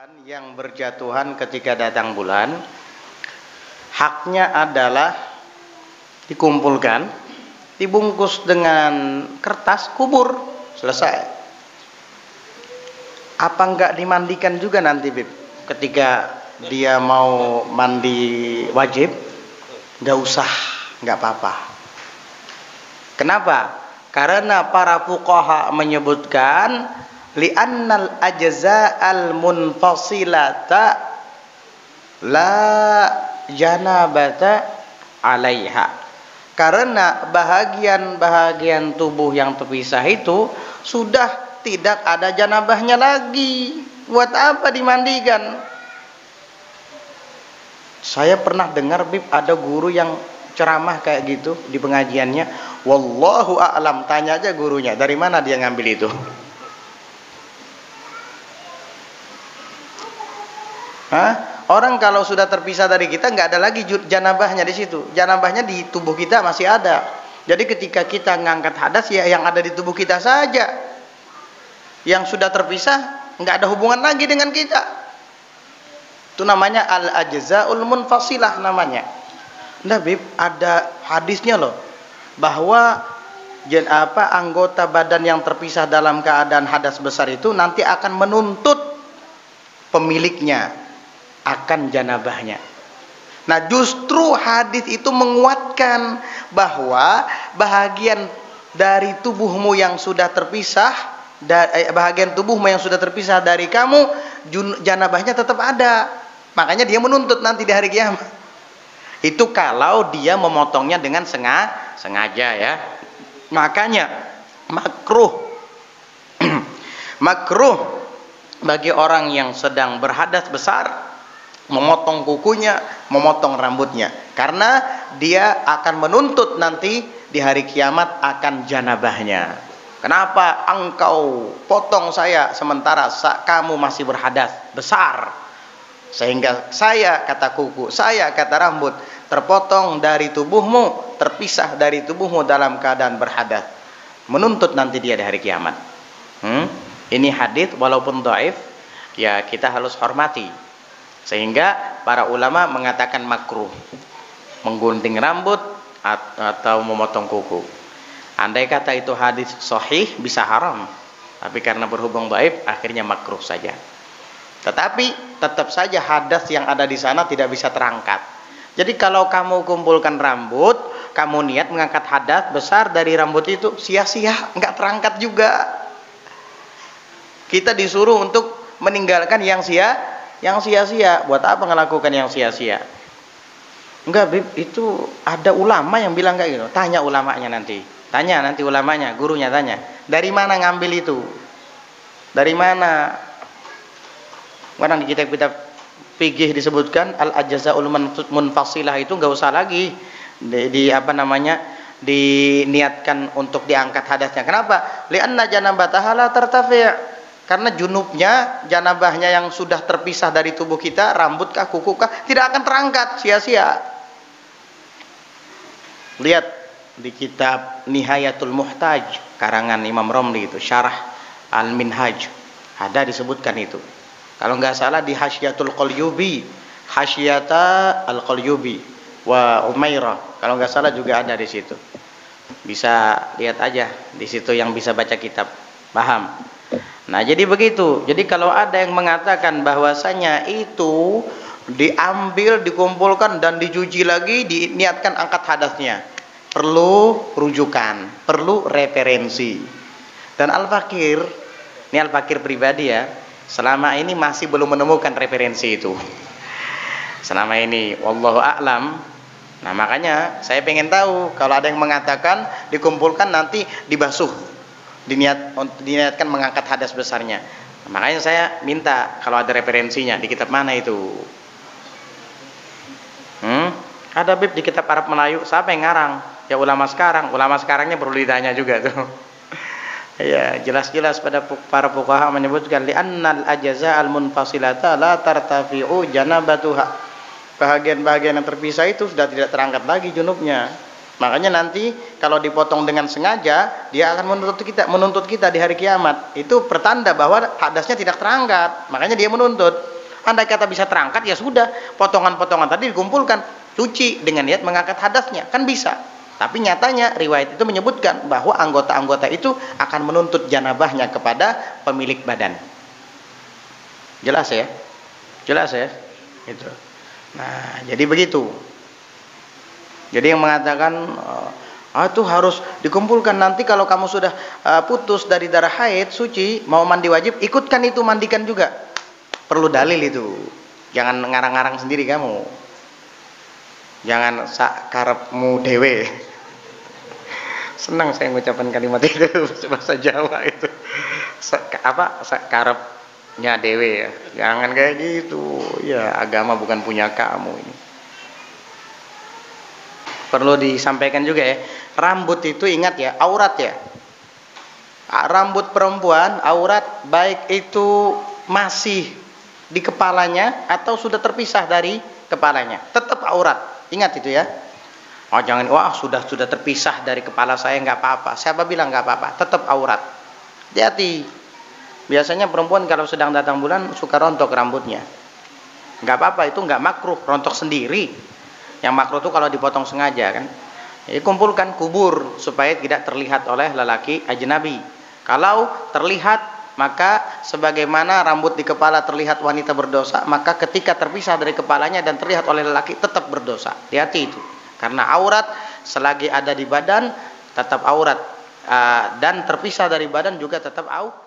hewan yang berjatuhan ketika datang bulan, haknya adalah dikumpulkan, dibungkus dengan kertas, kubur, selesai. Apa enggak dimandikan juga nanti, Bib? Ketika dia mau mandi wajib, enggak usah, enggak apa-apa. Kenapa? Karena para fuqaha menyebutkan li'annal ajza'al munfasilata la janabata 'alaiha. Karena bahagian-bahagian tubuh yang terpisah itu sudah tidak ada janabahnya lagi. Buat apa dimandikan? Saya pernah dengar, Bib, ada guru yang ceramah kayak gitu di pengajiannya. Wallahu a'lam, tanya aja gurunya, dari mana dia ngambil itu? Hah? Orang kalau sudah terpisah dari kita nggak ada lagi janabahnya di situ. Janabahnya di tubuh kita masih ada. Jadi ketika kita ngangkat hadas, ya yang ada di tubuh kita saja. Yang sudah terpisah nggak ada hubungan lagi dengan kita. Itu namanya al-ajza'ul munfasilah namanya. Nah, Bib, ada hadisnya loh bahwa anggota badan yang terpisah dalam keadaan hadas besar itu nanti akan menuntut pemiliknya akan janabahnya. Nah, justru hadis itu menguatkan bahwa bahagian dari tubuhmu yang sudah terpisah, bahagian tubuhmu yang sudah terpisah dari kamu, janabahnya tetap ada. Makanya dia menuntut nanti di hari kiamat. Itu kalau dia memotongnya dengan sengaja ya. Makanya makruh makruh bagi orang yang sedang berhadas besar memotong kukunya, memotong rambutnya, karena dia akan menuntut nanti di hari kiamat akan janabahnya. Kenapa engkau potong saya sementara kamu masih berhadas besar, sehingga saya kata kuku, saya kata rambut terpotong dari tubuhmu, terpisah dari tubuhmu dalam keadaan berhadas, menuntut nanti dia di hari kiamat. Ini hadis walaupun dhaif, ya kita harus hormati. Sehingga para ulama mengatakan makruh menggunting rambut atau memotong kuku. Andai kata itu hadis sahih bisa haram, tapi karena berhubung dhaif akhirnya makruh saja. Tetapi tetap saja hadas yang ada di sana tidak bisa terangkat. Jadi kalau kamu kumpulkan rambut, kamu niat mengangkat hadas besar dari rambut itu, sia-sia, enggak terangkat juga. Kita disuruh untuk meninggalkan yang sia-sia. Buat apa melakukan yang sia-sia? Enggak, Bib, itu ada ulama yang bilang kayak gitu. Tanya ulamanya nanti. Tanya nanti ulamanya, gurunya tanya. Dari mana ngambil itu? Dari mana? Karena di kitab-kitab fikih disebutkan al-ajza'ul munfasilah itu enggak usah lagi diniatkan untuk diangkat hadasnya. Kenapa? Li'anna janabataha la tartafi'. Karena junubnya, janabahnya yang sudah terpisah dari tubuh kita, rambut kah, kuku kah, tidak akan terangkat, sia-sia. Lihat di kitab Nihayatul Muhtaj karangan Imam Romli itu, Syarah Al-Minhaj, ada disebutkan itu. Kalau nggak salah di Hasyiatul Qalyubi, Hasyiyata Al-Qalyubi wa Umairah, kalau nggak salah juga ada di situ. Bisa lihat aja di situ yang bisa baca kitab, paham. Nah, jadi begitu. Jadi kalau ada yang mengatakan bahwasanya itu diambil, dikumpulkan dan dicuci lagi, diniatkan angkat hadasnya, perlu rujukan, perlu referensi. Dan Al-Fakir, ini Al-Fakir pribadi ya, selama ini masih belum menemukan referensi itu. Selama ini, wallahu a'lam. Nah, makanya saya pengen tahu kalau ada yang mengatakan dikumpulkan nanti dibasuh, diniatkan mengangkat hadas besarnya. Nah, makanya saya minta kalau ada referensinya di kitab mana itu. Ada, Bib, di kitab Arab Melayu. Siapa yang ngarang? Ya ulama sekarang. Ulama sekarangnya perlu ditanya juga tuh. Ya, jelas-jelas pada para fuqaha menyebutkan li'annal ajza'al munfasilata la tartafi'u janabatuha. Bahagian-bahagian yang terpisah itu sudah tidak terangkat lagi junubnya. Makanya nanti kalau dipotong dengan sengaja, dia akan menuntut kita di hari kiamat. Itu pertanda bahwa hadasnya tidak terangkat. Makanya dia menuntut. Andai kata bisa terangkat, ya sudah, potongan-potongan tadi dikumpulkan, cuci dengan niat mengangkat hadasnya, kan bisa. Tapi nyatanya riwayat itu menyebutkan bahwa anggota-anggota itu akan menuntut janabahnya kepada pemilik badan. Jelas ya? Jelas ya? Gitu. Nah, jadi begitu. Jadi yang mengatakan itu harus dikumpulkan, nanti kalau kamu sudah putus dari darah haid, suci, mau mandi wajib, ikutkan itu, mandikan juga. Perlu dalil itu. Jangan ngarang-ngarang sendiri kamu. Jangan sakarepmu dewe. Senang saya mengucapkan kalimat itu, bahasa Jawa itu. Sakarepnya dewe ya. Jangan kayak gitu. Ya, agama bukan punya kamu ini. Perlu disampaikan juga ya, rambut itu ingat ya, aurat ya. Rambut perempuan aurat, baik itu masih di kepalanya atau sudah terpisah dari kepalanya, tetap aurat. Ingat itu ya. Oh jangan, wah sudah terpisah dari kepala saya nggak apa-apa. Siapa bilang nggak apa-apa? Tetap aurat. Hati-hati. Biasanya perempuan kalau sedang datang bulan suka rontok rambutnya. Nggak apa-apa, itu nggak makruh, rontok sendiri. Yang makruh itu kalau dipotong sengaja kan. Jadi kumpulkan, kubur supaya tidak terlihat oleh lelaki ajnabi. Kalau terlihat, maka sebagaimana rambut di kepala terlihat wanita berdosa, maka ketika terpisah dari kepalanya dan terlihat oleh lelaki tetap berdosa. Hati-hati itu. Karena aurat selagi ada di badan tetap aurat, dan terpisah dari badan juga tetap aurat.